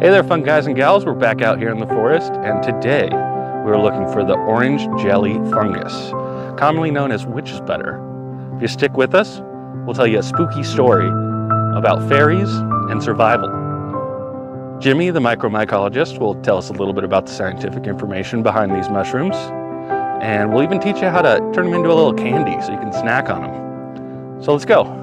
Hey there, fun guys and gals. We're back out here in the forest, and today we're looking for the Orange Jelly Fungus, commonly known as witch's butter. If you stick with us, we'll tell you a spooky story about fairies and survival. Jimmy, the micromycologist, will tell us a little bit about the scientific information behind these mushrooms, and we'll even teach you how to turn them into a little candy so you can snack on them. So let's go.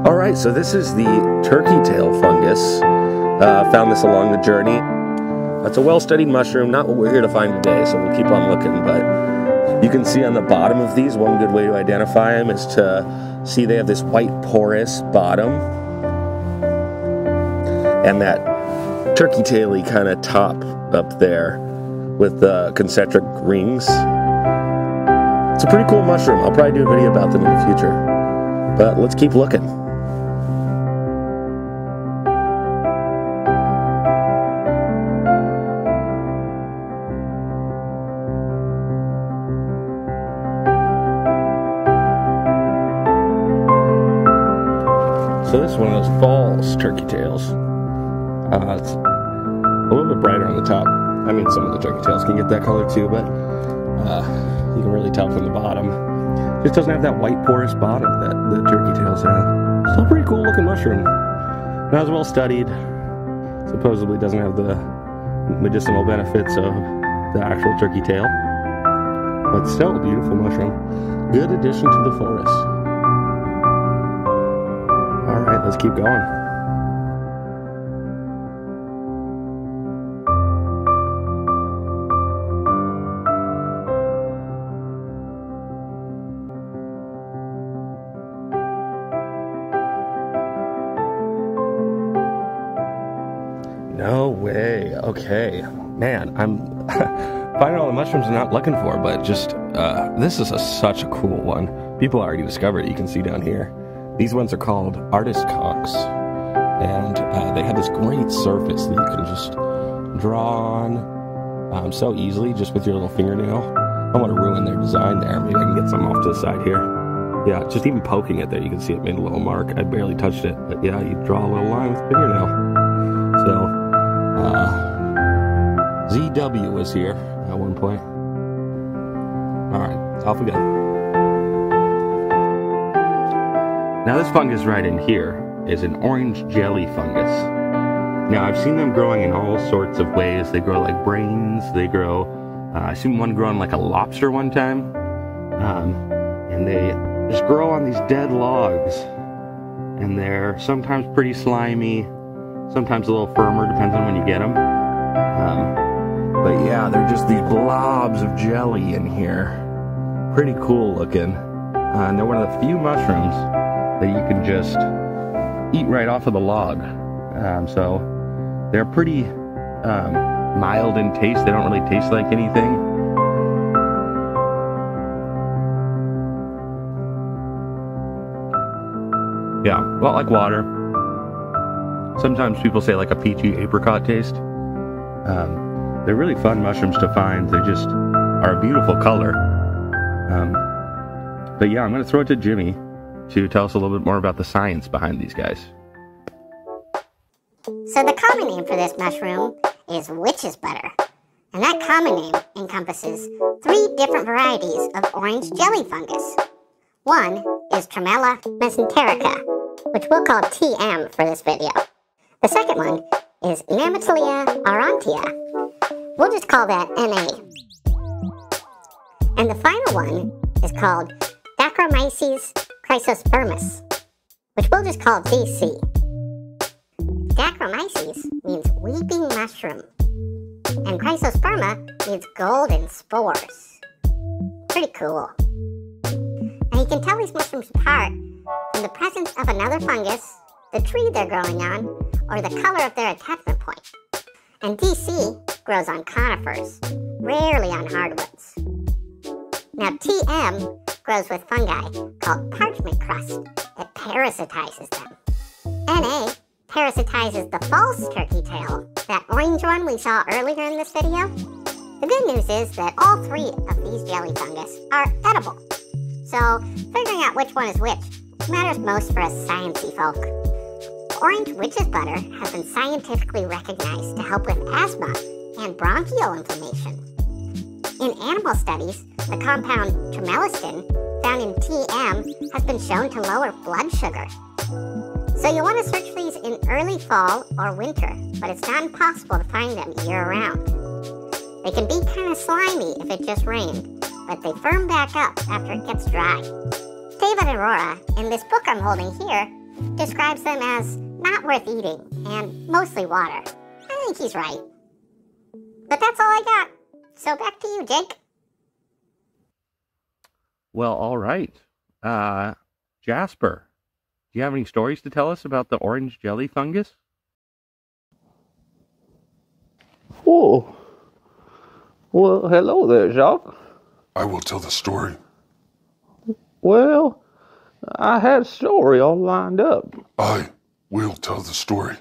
Alright, so this is the turkey tail fungus. Found this along the journey. It's a well-studied mushroom, not what we're here to find today, so we'll keep on looking. But you can see on the bottom of these, one good way to identify them is to see they have this white porous bottom and that turkey taily kind of top up there with the concentric rings. It's a pretty cool mushroom. I'll probably do a video about them in the future. But let's keep looking. So this is one of those false turkey tails. It's a little bit brighter on the top. I mean, some of the turkey tails can get that color too, but you can really tell from the bottom. It just doesn't have that white porous bottom that the turkey tails have. Still a pretty cool looking mushroom. Not as well studied. Supposedly doesn't have the medicinal benefits of the actual turkey tail. But still a beautiful mushroom. Good addition to the forest. Alright, let's keep going. No way. Okay. Man, I'm finding all the mushrooms I'm not looking for, but just, this is such a cool one. People already discovered it. You can see down here. These ones are called artist conchs, and they have this great surface that you can just draw on so easily just with your little fingernail. I don't want to ruin their design there. Maybe I can get some off to the side here. Yeah, just even poking it there, you can see it made a little mark. I barely touched it, but yeah, you draw a little line with the fingernail. So, ZW was here at one point. Alright, off we go. Now this fungus right in here is an orange jelly fungus. Now I've seen them growing in all sorts of ways. They grow like brains, they grow, I've seen one growing like a lobster one time. And they just grow on these dead logs. And they're sometimes pretty slimy, sometimes a little firmer, depends on when you get them. But yeah, they're just these blobs of jelly in here. Pretty cool looking. And they're one of the few mushrooms that you can just eat right off of the log. So they're pretty mild in taste. They don't really taste like anything. Yeah, a lot like water. Sometimes people say like a peachy apricot taste. They're really fun mushrooms to find. They just are a beautiful color. But yeah, I'm going to throw it to Jimmy to tell us a little bit more about the science behind these guys. So the common name for this mushroom is witch's butter. And that common name encompasses 3 different varieties of orange jelly fungus. One is Tremella mesenterica, which we'll call TM for this video. The second one is Nematolea aurantia. We'll just call that NA. And the final one is called Saccharomyces chrysospermus, which we'll just call DC. Saccharomyces means weeping mushroom, and chrysosperma means golden spores. Pretty cool. And you can tell these mushrooms apart in the presence of another fungus, the tree they're growing on, or the color of their attachment point. And DC grows on conifers, rarely on hardwoods. Now TM grows with fungi called parchment crust that parasitizes them. NA parasitizes the false turkey tail, that orange one we saw earlier in this video. The good news is that all three of these jelly fungus are edible. So figuring out which one is which matters most for us sciencey folk. Orange witch's butter has been scientifically recognized to help with asthma and bronchial inflammation. In animal studies, the compound tremelistin found in TM has been shown to lower blood sugar. So you'll want to search for these in early fall or winter, but it's not impossible to find them year-round. They can be kind of slimy if it just rained, but they firm back up after it gets dry. David Aurora, in this book I'm holding here, describes them as not worth eating and mostly water. I think he's right. But that's all I got. So back to you, Jake. Well, all right. Jasper, do you have any stories to tell us about the orange jelly fungus? Oh, well, hello there, Jacque. I will tell the story. Well, I had a story all lined up. I will tell the story.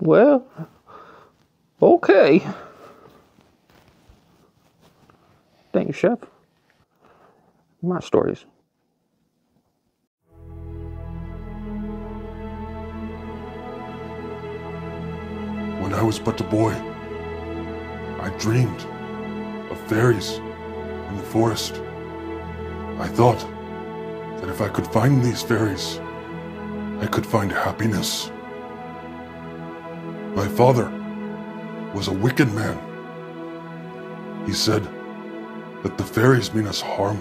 Well, okay. Thank you, Chef. My stories. When I was but a boy, I dreamed of fairies in the forest. I thought that if I could find these fairies, I could find happiness. My father was a wicked man. He said that the fairies mean us harm.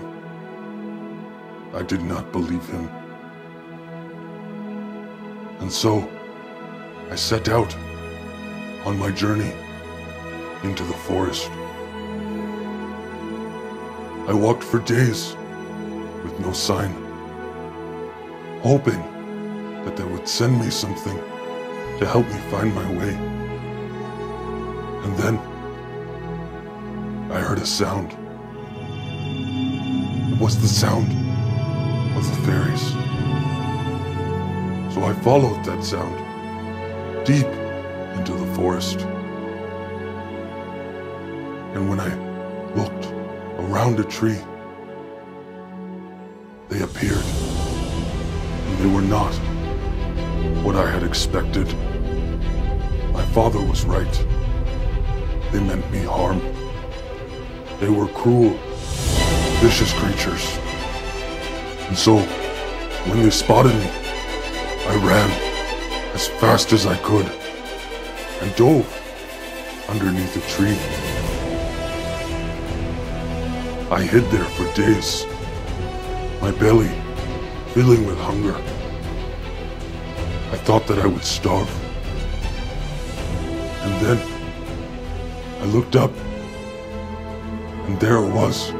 I did not believe him. And so I set out on my journey into the forest. I walked for days with no sign, hoping that they would send me something to help me find my way. And then I heard a sound. It was the sound of the fairies. So I followed that sound deep into the forest. And when I looked around a tree, they appeared. And they were not what I had expected. My father was right. They meant me harm. They were cruel, vicious creatures. And so, when they spotted me, I ran as fast as I could and dove underneath a tree. I hid there for days, my belly filling with hunger. I thought that I would starve. And then I looked up, and there it was,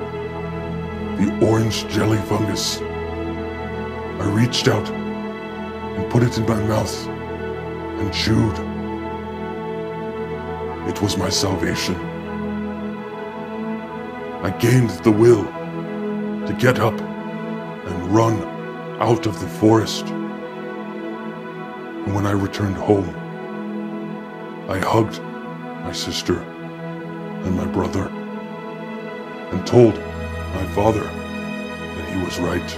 the orange jelly fungus. I reached out and put it in my mouth and chewed. It was my salvation. I gained the will to get up and run out of the forest. And when I returned home, I hugged my sister and my brother and told my father that he was right.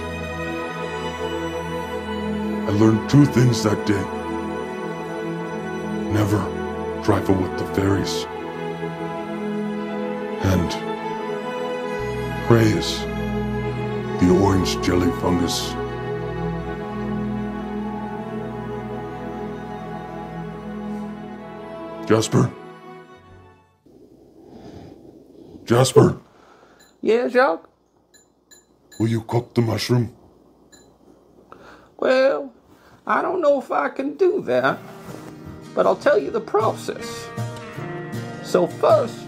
I learned two things that day. Never trifle with the fairies. And praise the orange jelly fungus. Jasper? Jasper? Yeah, Jacque? Will you cook the mushroom? Well, I don't know if I can do that, but I'll tell you the process. So first,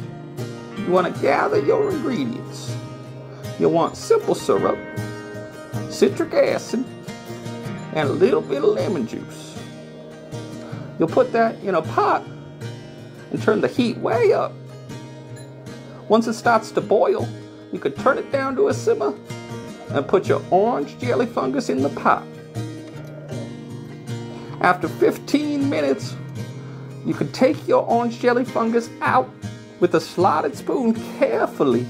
you want to gather your ingredients. You'll want simple syrup, citric acid, and a little bit of lemon juice. You'll put that in a pot and turn the heat way up. Once it starts to boil, you could turn it down to a simmer and put your orange jelly fungus in the pot. After 15 minutes, you can take your orange jelly fungus out with a slotted spoon carefully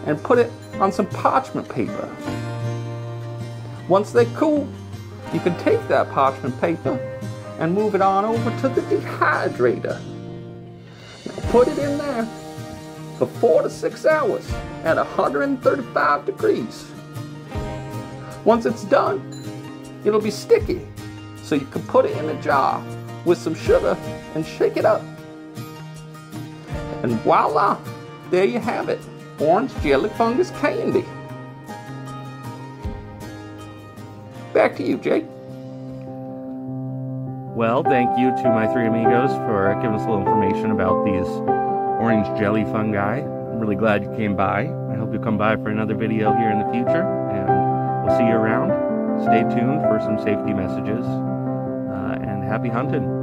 and put it on some parchment paper. Once they cool, you can take that parchment paper and move it on over to the dehydrator. Now put it in there for 4 to 6 hours at 135 degrees. Once it's done, it'll be sticky, so you can put it in a jar with some sugar and shake it up. And voila, there you have it, orange jelly fungus candy. Back to you, Jake. Well, thank you to my three amigos for giving us a little information about these orange jelly fungi. I'm really glad you came by. I hope you'll come by for another video here in the future, and we'll see you around. Stay tuned for some safety messages, and happy hunting.